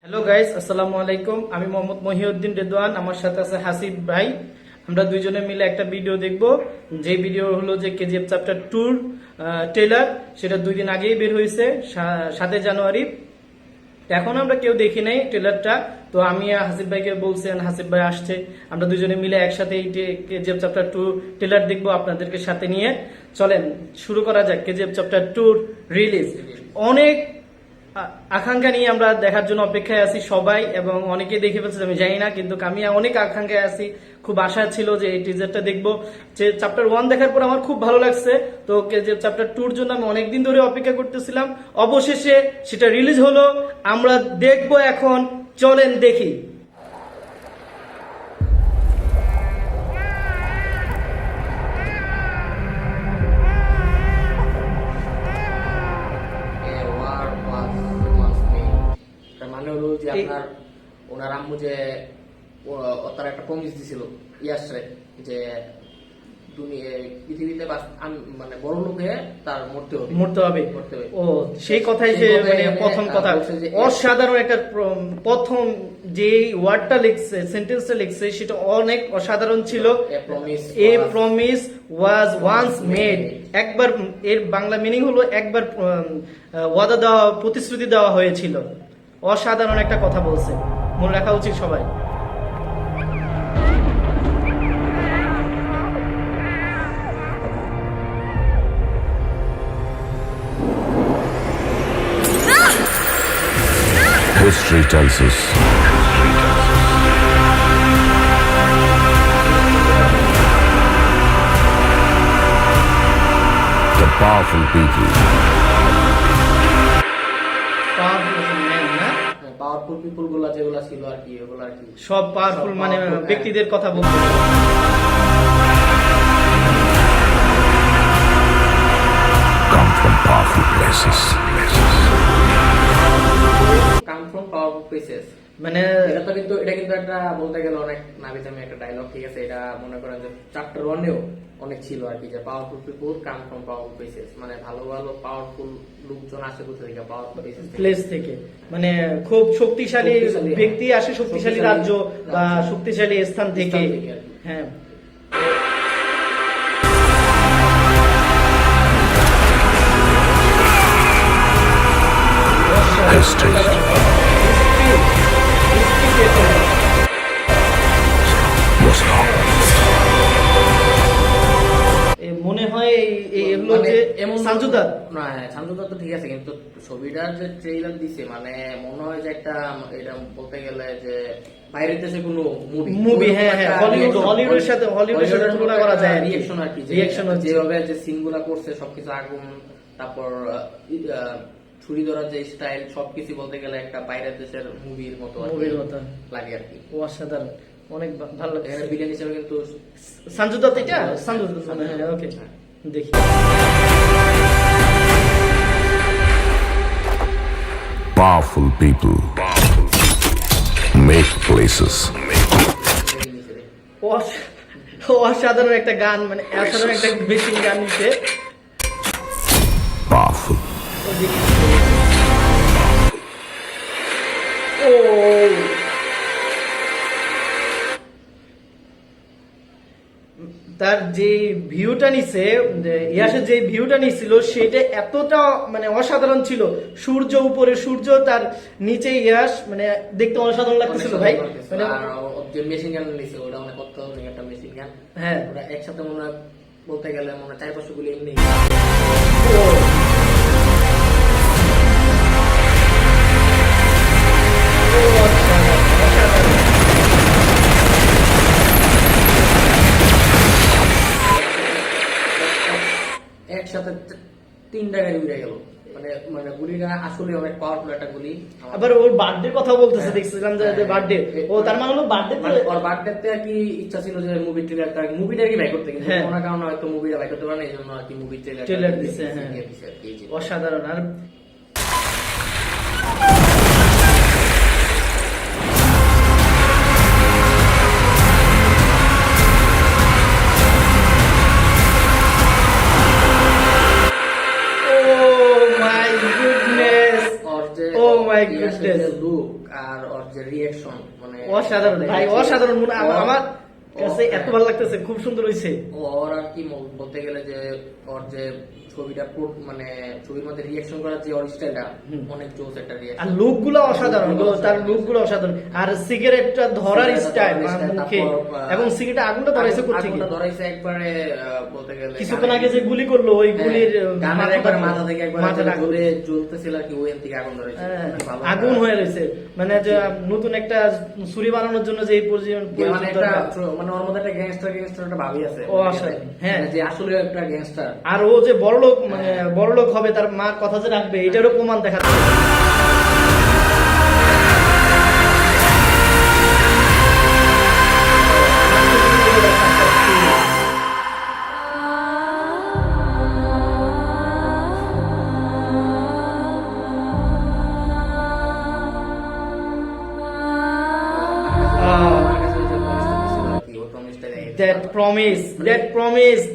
Hello guys, আসসালামু আলাইকুম। আমি মোহাম্মদ মহিউদ্দিন রেদওয়ান, আমার সাথে আছে হাসিব ভাই। আমরা দুইজনে মিলে একটা ভিডিও দেখব, যে ভিডিও হলো যে কেজিএফ চ্যাপ্টার 2 ট্রেলার। সেটা 2 দিন আগেই বের হয়েছে, 7 জানুয়ারি। এখন আমরা কেউ দেখি নাই ট্রেলারটা, তো আমি হাসিব ভাইকে বলছেন, হাসিব ভাই আসছে, আমরা দুজনে মিলে একসাথে এই কেজিএফ চ্যাপ্টার 2 ট্রেলার দেখবো আপনাদেরকে সাথে নিয়ে। চলেন শুরু করা যাক। KGF chapter 2 release. অনেক আকাঙ্ক্ষা নিয়ে আমরা দেখার জন্য অপেক্ষায় আছি সবাই, এবং অনেকে দেখে ফেলছে আমি জানি না, কিন্তু আমি অনেক আকাঙ্ক্ষায় আছি। খুব আশা ছিল যে এই টিজারটা দেখবো। যে চ্যাপ্টার 1 দেখার পর আমার খুব ভালো লাগছে, তো যে চ্যাপ্টার 2 জন্য আমি অনেকদিন ধরে অপেক্ষা করতেছিলাম। অবশেষে সেটা রিলিজ হলো, আমরা দেখবো এখন। চলেন দেখি। মানে হলো যে আপনার ওনার আম্মু যে তার একটা প্রমিস দিছিল ইয়াসরে যে পৃথিবীতে মানে বড় লোক হয়ে তার মরতে হবে। ও সেই কথাই যে মানে প্রথম কথা অসাধারণ একটা প্রথম যে ওয়ার্ডটা লিখছে, সেন্টেন্সটা লিখছে, সেটা অনেক অসাধারণ ছিল। A promise was once made. একবার, এর বাংলা মিনিং হলো একবার ওয়াদা দেওয়া, প্রতিশ্রুতি দেওয়া হয়েছিল। অসাধারণ একটা কথা বলছে, মনে রাখা উচিত সবাই। History tells us the powerful people powerful people গুলা যেগুলা ছিল আর কি, ওগুলা আর কি সব পাওয়ারফুল মানে ব্যক্তিদের কথা বলতে come from powerful places. Come from powerful places, মানে এটা কিন্তু একটা বলতে গেলে অনেক নামি দামি একটা ডায়লগ। ঠিক আছে, এটা মনে করেন যে চ্যাপ্টার 1-এও অনেক ছিল আর কি, যে powerful people come from powerful places, মানে ভালো ভালো পাওয়ারফুল লোকজন আসে কোথা থেকে? পাওয়ারফুল প্লেস থেকে। মানে খুব শক্তিশালী ব্যক্তি আসে শক্তিশালী রাজ্য বা শক্তিশালী স্থান থেকে। হ্যাঁ, History was long. মনে হয় এগুলো যে সানজুদার না, সানজুদার তো ঠিক আছে, কিন্তু ছবিটার যে ট্রেইলার দিছে মানে মনে হয় যে একটা, এটা বলতে গেলে যে বাইরের দেশে কোনো মুভি। হ্যাঁ, হলিউডের সাথে তুলনা করা যায়। রিঅ্যাকশন আর কি, রিঅ্যাকশন যেভাবে যে সিনগুলা করছে, সবকিছু আগুন, তারপর ছুরি ধরার যে স্টাইল, সবকিছু বলতে গেলে একটা বাইরের দেশের মুভির মতো লাগে আর কি। অসাধারণ, অনেক ভালো লাগে। এখানে ভিলেন হিসেবে কিন্তু সানজুদাত, এটা সানজুদাত। ওকে, দেখি। Powerful people make places. অসাধারণ একটা গান, মানে অসাধারণ একটা বেশি গান নিচ্ছে। Powerful. ও তার যে ভিউটা নিছে, ইয়াসের যে ভিউটা নিছিল, সেটা এতটা মানে অসাধারণ ছিল। সূর্য উপরে, সূর্য তার নিচে ইয়াস, মানে দেখতে অসাধারণ লাগতেছিল ভাই। মানে যে মেশিন গান নিছে, ওটা অনেক অত্যাধুনিক একটা মেশিন গান। হ্যাঁ, ওটা একসাথে মনে হয় বলতে গেলে মনে হয় 4-5 গুলি এমনি। একসাথে 3টা গাড়ি উড়ে গেল, মানে গুলিটা আসলে অনেক পাওয়ারফুল একটা গুলি। আবার ওর বার্থডে কথা বলতেছে, দেখছিলাম যে বার্থডে। ও তার মানে হলো বার্থডে, ওর বার্থডেতে আর কি ইচ্ছা ছিল যে মুভি ট্রেলারটা, মুভিটা আর কি বাই করতে, কিন্তু কোনো কারণে হয়তো মুভিটা বাই করতে পারে না, এই জন্য আর কি মুভি ট্রেলার দিছে। হ্যাঁ, অসাধারণ। আর my goodness. লুক আর আর ওর যে রিঅ্যাকশন মানে অসাধারণ ভাই, অসাধারণ। আমার কাছে এত ভালো লাগতেছে, খুব সুন্দর হয়েছে। ওর আর কি বলতে গেলে যে ওর যে ছবিটা মানে ছবির মধ্যে রিঅ্যাকশন করার যে ওর স্টাইলটা অনেক জোস একটা রিঅ্যাকশন, আর লুক গুলো অসাধারণ, তার লুক গুলো অসাধারণ। আর সিগারেটটা ধরার স্টাইল মুখে, এবং সিগারেট আগুনটা ধরাইছে করছে কি ধরাইছে একবারে বলতে গেলে কিছুক্ষণ আগে যে গুলি করলো ওই গুলির গানের একবারে মাথা থেকে একবারে ঘুরে জ্বলতেছিল আর কি, ওই থেকে আগুন ধরাইছে, আগুন হয়ে রয়েছে। মানে যে নতুন একটা ছুরি বানানোর জন্য যে মানে একটা মানে ওর মধ্যে একটা গ্যাংস্টার একটা ভাবি আছে। ও আসলে হ্যাঁ, যে আসলে একটা গ্যাংস্টার। আর ও যে বড়লোক মানে বড়লোক হবে, তার মা কথা যে রাখবে, এটারও প্রমাণ দেখা যাচ্ছে।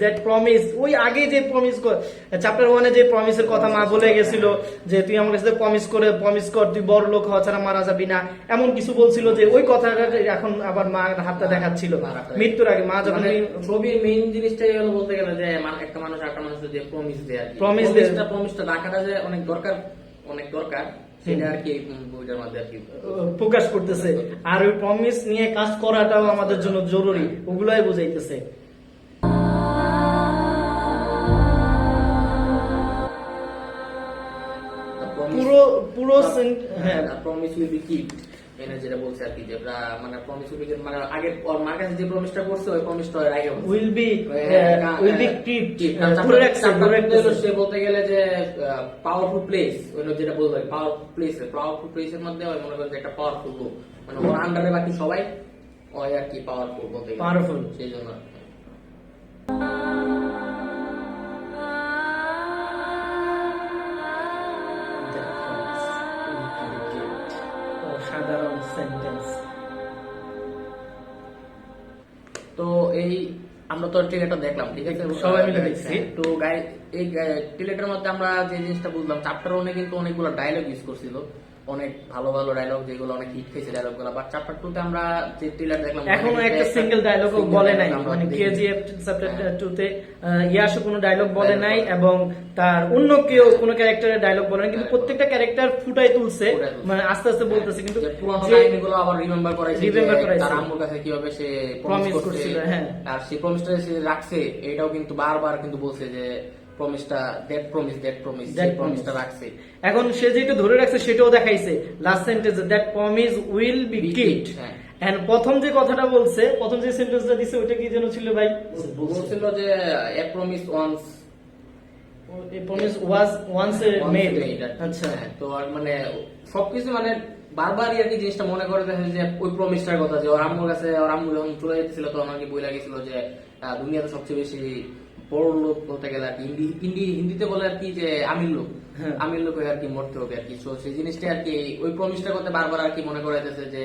that promise ওই আগে যে প্রমিস, চ্যাপ্টার 1 এ যে প্রমিসের কথা মা বলে গেছিল যে তুই আমার কাছে প্রমিস কর, তুই বড় লোক হওয়া ছাড়া মারা যাবি না, এমন কিছু বলছিল, যে ওই কথাটা এখন আবার মা হাতটা দেখাচ্ছিল মৃত্যুর আগে। মা যখন ছবির মেইন জিনিসটাই হলো বলতে গেলে যে একটা মানুষ একটা মানুষের যে প্রমিস দেয়, প্রমিসটা রাখাটা যে অনেক দরকার সেটা আর কি বইটার মধ্যে আর কি প্রকাশ করতেছে। আর ওই প্রমিস নিয়ে কাজ করাটাও আমাদের জন্য জরুরি, ওগুলাই বুঝাইতেছে। পুরো হ্যাঁ, প্রমিস উইল বি কিপড, এনে যেটা বলছে আর কি, যে মানে প্রমিস উইল বি মানে আগে ওর মার কাছে যে প্রমিসটা করছে ওই প্রমিসটা আগে উইল বি কিপড পুরো সে বলতে গেলে যে পাওয়ারফুল প্লেস, ওই যেটা বলবে পাওয়ারফুল প্লেসের মধ্যে ওই মনে করেন যে একটা পাওয়ারফুল লোক, মানে ওর আন্ডারে বাকি সবাই ওই আর কি পাওয়ারফুল বলতে গেলে, পাওয়ারফুল। সেই জন্য সাধারণ সেন্টেন্স। তো এই আমরা তো ট্রেলারটা দেখলাম, ঠিক আছে, সবাই মিলে দেখছি। তো এই ট্রেলারটার মধ্যে আমরা যে জিনিসটা বুঝলাম, চ্যাপ্টার 1 এ কিন্তু অনেকগুলো ডায়লগ ইউজ করছিল, অনেক ভালো ডায়লগ, যেগুলো অনেক হিট খেয়েছে ডায়লগ গুলো, বাট চ্যাপ্টার 2 তে আমরা যে ট্রেলার দেখলাম এখনো একটা সিঙ্গেল ডায়লগ বলে নাই, মানে কেজিএফ চ্যাপ্টার 2 তে ইয়াশও কোনো ডায়লগ বলে নাই, এবং তার অন্য কেউ কোনো ক্যারেক্টারের ডায়লগ বলে নাই, কিন্তু প্রত্যেকটা ক্যারেক্টার ফুটাই তুলছে, মানে আস্তে আস্তে বলতেছে, কিন্তু পুরোনো কাহিনীগুলো আবার রিমেম্বার করাইছে, তার আম্মুর কাছে কিভাবে সে প্রমিস করছিল, হ্যাঁ, আর সেই প্রমিসটা সে রাখছে, এটাও কিন্তু বারবার কিন্তু বলছে যে প্রমিসটা দ্যাট প্রমিসটা রাখছে। এখন সে যেটা ধরে রাখছে সেটাও দেখাইছে লাস্ট সেন্টেন্সে, that promise will be kept. And প্রথম যে কথাটা বলছে, প্রথম যে সেন্টেন্সটা দিছে ওটা কি যেন ছিল ভাই? বলছিল যে a promise once, a promise was once made. আচ্ছা, তো মানে সবকিছু মানে বারবারই আর কি জিনিসটা মনে করে যে ওই প্রমিসটার কথা, যে ওর আম্মুর কাছে, ওর আম্মু যখন চলে যেতেছিল তখন আর কি বই লাগেছিল যে দুনিয়াতে সবচেয়ে বেশি বড় লোক বলতে গেলে আর কি হিন্দিতে বলে আর কি যে আমির লোক হয়ে আর কি মরতে হবে আর কি। তো সেই জিনিসটা আর কি ওই প্রমিসটার কথা বারবার আর কি মনে করাইতেছে যে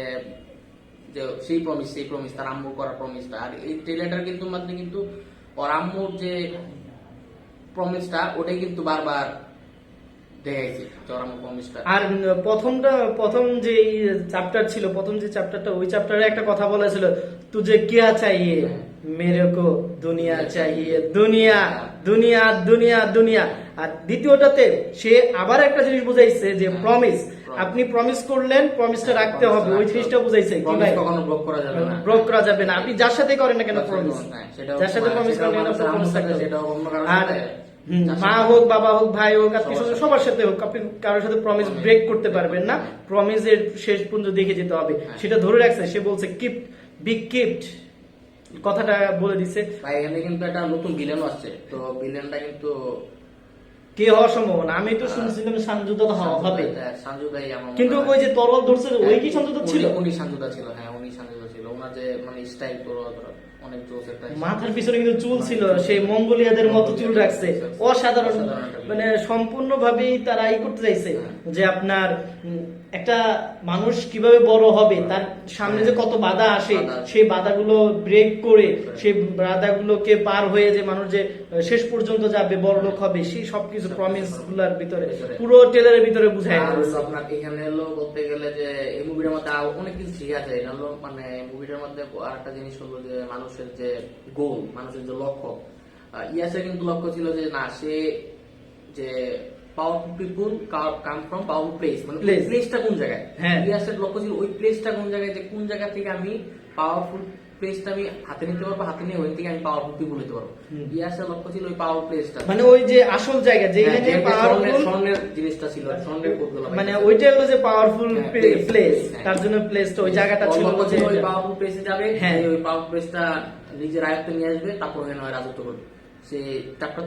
সেই প্রমিস তার আম্মুর করা প্রমিসটা। আর এই ট্রেলারটার কিন্তু মধ্যে কিন্তু ওর আম্মুর যে প্রমিসটা ওটাই কিন্তু বারবার দেখাইছে, ওর আম্মুর প্রমিসটা। আর প্রথম যে চ্যাপ্টার ছিল, প্রথম যে চ্যাপ্টারটা, ওই চ্যাপ্টারে একটা কথা বলেছিল, তুঝে কিয়া চাইয়ে, মেরে কো দুনিয়া চাইয়ে, দুনিয়া দুনিয়া দুনিয়া দুনিয়া। আর দ্বিতীয়টাতে সে আবার একটা জিনিস বুঝাইছে যে প্রমিস, আপনি প্রমিস করলেন, প্রমিসটা রাখতে হবে, ওই জিনিসটা বুঝাইছে কি ভাই, কখনো ব্রেক করা যাবে না, ব্রেক করা যাবে না। আপনি যার সাথে করেন না কেন প্রমিস, যার সাথে প্রমিস করেন না প্রমিস থাকবে, সেটা অন্য কারণে। আর মা হোক, বাবা হোক, ভাই হোক, আত্মীয় স্বজন সবার সাথে হোক, আপনি কারোর সাথে প্রমিস ব্রেক করতে পারবেন না, প্রমিসের শেষ পর্যন্ত দেখে যেতে হবে, সেটা ধরে রাখছে। সে বলছে কিপড, বি কিপড, কথাটা বলে দিছে ভাই। এখানে কিন্তু একটা নতুন ভিলেন আসছে, তো ভিলেনটা কিন্তু কে হওয়ার সম্ভাবনা, আমি তো শুনছিলাম সানজুদা হবে, সানজুদাই আমার, কিন্তু ওই যে তরল ধরছে ওই কি সানজুদা ছিল? উনি সানজুদা ছিল, হ্যাঁ উনি সানজুদা ছিল। ওনার যে মানে স্টাইল অনেক জোস একটা, মাথার পিছনে কিন্তু চুল ছিল, সেই মঙ্গোলিয়াদের মতো চুল রাখছে, অসাধারণ, মানে সম্পূর্ণভাবেই তারা করতে চাইছে যে আপনার একটা মানুষ কিভাবে বড় হবে, তার সামনে যে কত বাধা আসে, সেই বাধাগুলো ব্রেক করে, সেই বাধাগুলোকে পার হয়ে যে মানুষ যে শেষ পর্যন্ত যাবে, বড় লোক হবে, সেই সবকিছু প্রমিস গুলার ভিতরে পুরো ট্রেলারের ভিতরে বুঝায় আপনার এখানে হলো বলতে গেলে যে এই মুভিটার মধ্যে অনেক কিছু ঠিক আছে। এটা হলো মানে মুভিটার মধ্যে আরেকটা জিনিস হলো যে মানুষের যে গোল, মানুষের যে লক্ষ্য। ইয়াসের কিন্তু লক্ষ্য ছিল যে না, সে যে powerful people come from powerful place, মানে প্লেসটা কোন জায়গায়। ইয়াসের লক্ষ্য ছিল ওই প্লেসটা কোন জায়গায়, যে কোন জায়গা থেকে আমি পাওয়ারফুল প্লেসটা আমি হাতে নিতে পারবো, হাতে নিয়ে ওই থেকে আমি পাওয়ারফুল পিপুল হতে পারবো। ইয়াসের লক্ষ্য ছিল ওই পাওয়ার প্লেসটা, মানে ওই যে আসল জায়গা যেখানে পাওয়ারফুল স্বর্ণের জিনিসটা ছিল, স্বর্ণের কোডগুলো, মানে ওইটা হলো যে পাওয়ারফুল প্লেস, তার জন্য প্লেসটা ওই জায়গাটা ছিল যে ওই পাওয়ারফুল প্লেসে যাবে, ওই পাওয়ারফুল প্লেসটা নিজের আয়ত্তে নিয়ে আসবে, তারপর ওখানে রাজত্ব করবে। সে চ্যাপ্টার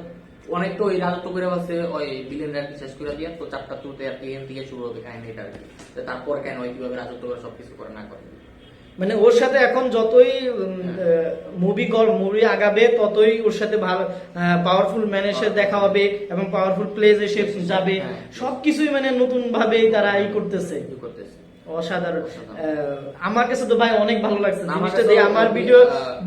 অনেক তো ওই রাজত্ব করে বসে ওই বিলেন আর কি শেষ করে দিয়ে, তো চ্যাপ্টার 2 তে আর কি এখান থেকে শুরু হবে কাহিনীটা আর কি। তারপর কেন ওই কিভাবে রাজত্ব করে সবকিছু করে না করে, মানে ওর সাথে এখন যতই মুভি আগাবে ততই ওর সাথে ভালো পাওয়ারফুল ম্যানের দেখা হবে এবং পাওয়ারফুল প্লেস এসে যাবে, সবকিছুই মানে নতুন ভাবে তারা করতেছে। অসাধারণ। আমার কাছে তো ভাই অনেক ভালো লাগছে জিনিসটা দেখে, আমার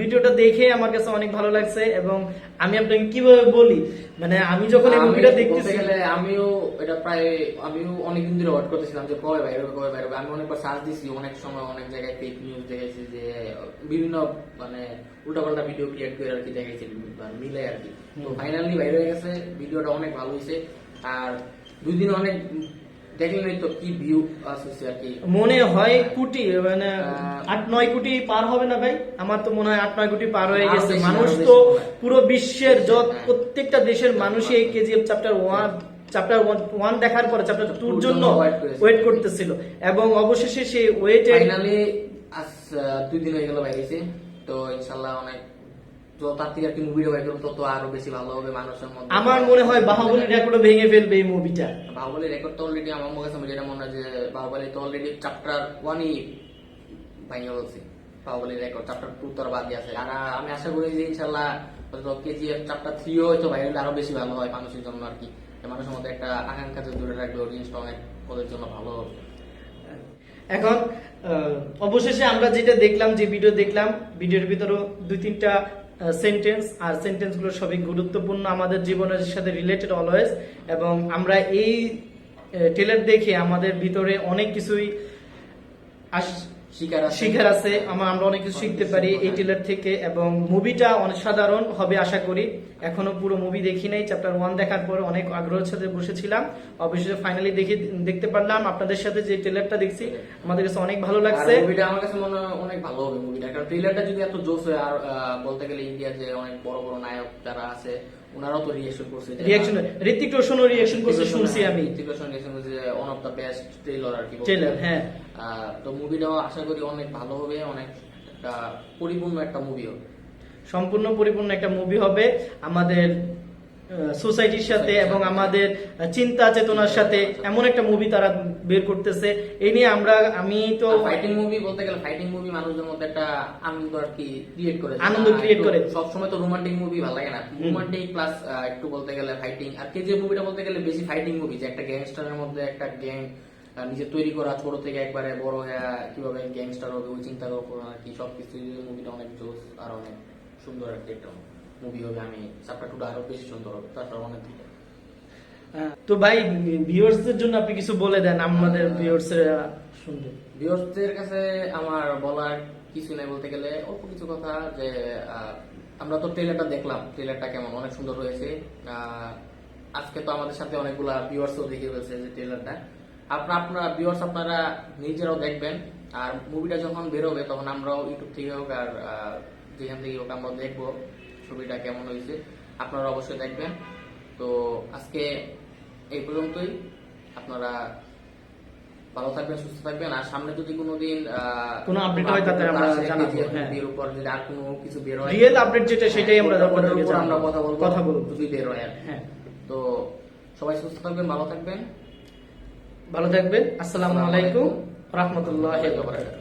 ভিডিওটা দেখে আমার কাছে অনেক ভালো লাগছে। এবং আমি আপনাকে কিভাবে বলি, মানে আমি যখন এই মুভিটা দেখতেছি, আমিও অনেকদিন ধরে ওয়েট করতেছিলাম যে কবে বাইরে হবে, কবে বাইরে হবে। আমি অনেকবার সার্চ দিছি, অনেক সময় অনেক জায়গায় ফেক নিউজ দেখেছি, যে বিভিন্ন মানে উল্টাপাল্টা ভিডিও ক্রিয়েট করে আর কি দেখেছি, মিলে আর কি। তো ফাইনালি বাইরে হয়ে গেছে, ভিডিওটা অনেক ভালো হয়েছে। আর 2 দিন অনেক দেখলেন তো কি ভিউ আসছে আর কি, মনে হয় কোটি মানে 8-9 কোটি পার হবে না ভাই? আমার তো মনে হয় 8-9 কোটি পার হয়ে গেছে। মানুষ তো পুরো বিশ্বের প্রত্যেকটা দেশের মানুষই এই কেজিএফ চ্যাপ্টার 1 দেখার পরে চ্যাপ্টার 2 এর জন্য ওয়েট করতেছিল, এবং অবশেষে সেই ওয়েটে ফাইনালি আজ 2 দিন হয়ে গেল বাইরেছে। তো ইনশাআল্লাহ অনেক আরো বেশি ভালো হবে মানুষের মধ্যে। আমার মনে হয় বাহুবলীর রেকর্ড ভেঙে ফেলবে এই মুভিটা। বাহুবলীর রেকর্ড তো অলরেডি আমার কাছে যেটা মনে হয় যে বাহুবলী তো অলরেডি চ্যাপ্টার 1ই ভেঙে বলছে, বাহুবলীর রেকর্ড চ্যাপ্টার 2 তোর বাকি আছে। আর আমি আশা করি যে ইনশাআল্লাহ কেজিএফ চ্যাপ্টার 3ও হয়তো বাইরে আরো বেশি ভালো হয় মানুষের জন্য আর কি। মানুষের মধ্যে একটা আকাঙ্ক্ষা যে দূরে রাখবে, অডিয়েন্সটা অনেক ওদের জন্য ভালো হবে। এখন অবশেষে আমরা যেটা দেখলাম, যে ভিডিও দেখলাম, ভিডিওর ভিতরে 2-3টা সেন্টেন্স, আর সেন্টেন্স গুলো সবই গুরুত্বপূর্ণ, আমাদের জীবনের সাথে রিলেটেড অলওয়েজ। এবং আমরা এই ট্রেলার দেখে আমাদের ভিতরে অনেক কিছুই শিখার আছে, আমরা অনেক কিছু শিখতে পারি এই ট্রেলার থেকে। এবং মুভিটা অনেক সাধারণ হবে আশা করি। এখনো পুরো মুভি দেখি নাই, চ্যাপ্টার 1 দেখার পর অনেক আগ্রহের সাথে বসেছিলাম, অবশেষে ফাইনালি দেখতে পারলাম। আপনাদের সাথে যে ট্রেলারটা দেখছি আমাদের কাছে অনেক ভালো লাগছে। মুভিটা আমার কাছে মনে হয় অনেক ভালো হবে মুভিটা, কারণ ট্রেলারটা যদি এত জোশ হয়, আর বলতে গেলে ইন্ডিয়ার যে অনেক বড় বড় নায়ক যারা আছে ওনারাও তো রিঅ্যাকশন করছে, ঋত্বিক রোশনও রিঅ্যাকশন করছে শুনছি আমি। ঋত্বিক রোশন রিঅ্যাকশন করছে one of the best trailer আর কি, ট্রেলার। হ্যাঁ, তো মুভিটাও আশা করি অনেক ভালো হবে, অনেক একটা পরিপূর্ণ একটা মুভি হবে, সম্পূর্ণ পরিপূর্ণ একটা মুভি হবে আমাদের সোসাইটির সাথে এবং আমাদের চিন্তা চেতনার সাথে। এমন একটা মুভি তারা বের করতেছে, এই নিয়ে আমি তো ফাইটিং মুভি বলতে গেলে ফাইটিং মুভি মানুষদের মধ্যে একটা আনন্দ আর কি ক্রিয়েট করে, আনন্দ ক্রিয়েট করে। সবসময় তো রোমান্টিক মুভি ভালো লাগে না, রোমান্টিক প্লাস একটু বলতে গেলে ফাইটিং। আর কেজিএফ মুভিটা বলতে গেলে বেশি ফাইটিং মুভি, যে একটা গ্যাংস্টারের মধ্যে একটা গ্যাং নিজে তৈরি করা, ছোট থেকে একবারে বড় হয়ে কিভাবে গ্যাংস্টার হবে ওই চিন্তা করবো আর কি। সবকিছু মুভিটা অনেক জোস আর অনেক সুন্দর একটা মুভি হবে। আমি চ্যাপ্টার 2টা আরো বেশি সুন্দর হবে, তারপর অনেক দিকে। তো ভাই ভিউয়ার্সদের জন্য আপনি কিছু বলে দেন, আমাদের ভিউয়ার্সরা শুনবে। ভিউয়ার্সদের কাছে আমার বলার কিছু নাই, বলতে গেলে অল্প কিছু কথা, যে আমরা তো ট্রেলারটা দেখলাম, ট্রেলারটা কেমন, অনেক সুন্দর হয়েছে। আজকে তো আমাদের সাথে অনেকগুলা ভিউয়ার্সও দেখে ফেলছে যে ট্রেলারটা। আপনারা ভিউয়ার্স আপনারা নিজেরাও দেখবেন, আর মুভিটা যখন বেরোবে তখন আমরাও ইউটিউব থেকে হোক আর যেখান থেকে হোক আমরা দেখবো ছবিটা কেমন হয়েছে, আপনারা অবশ্যই দেখবেন। তো আজকে এই পর্যন্তই, আপনারা ভালো থাকবেন, সুস্থ থাকবেন। আর সামনে যদি কোনোদিন কোনো আপডেট হয় তাতে আমরা জানাবো, এর উপর যদি আর কোনো কিছু বের হয়, রিয়েল আপডেট যেটা সেটাই আমরা আমরা কথা বলবো যদি বের হয়। হ্যাঁ, তো সবাই সুস্থ থাকবেন, ভালো থাকবেন। আসসালামু আলাইকুম ওয়া রাহমাতুল্লাহি ওয়া বারাকাতুহু।